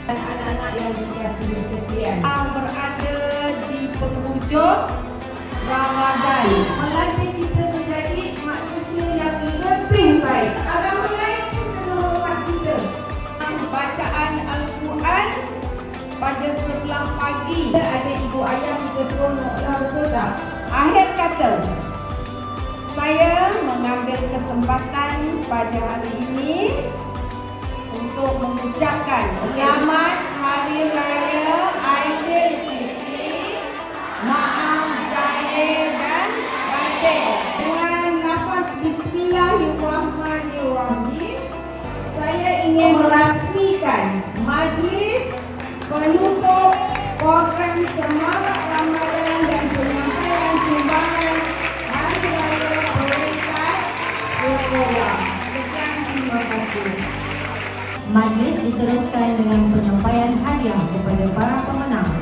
dan anak-anak yang dikasihi sekalian, yang berada di penghujung Ramadan, melatih kita menjadi manusia yang lebih baik. Orang lain pun kena hormat kita. Bacaan Al-Quran pada sebelah pagi, ada ibu ayah kita seronoklah, betul tak? Akhir kata, saya mengambil kesempatan pada hari ini untuk mengucapkan selamat Hari Raya Aidilfitri, maaf zahir dan batin. Dengan nafas Bismillahirrahmanirrahim, saya ingin merasmikan majlis penutup program Semarak Ramadan dan penyampaian sumbangan Hari Raya Peringkat Sekolah. Sekian, terima kasih. Majlis diteruskan dengan penyampaian hadiah kepada para pemenang.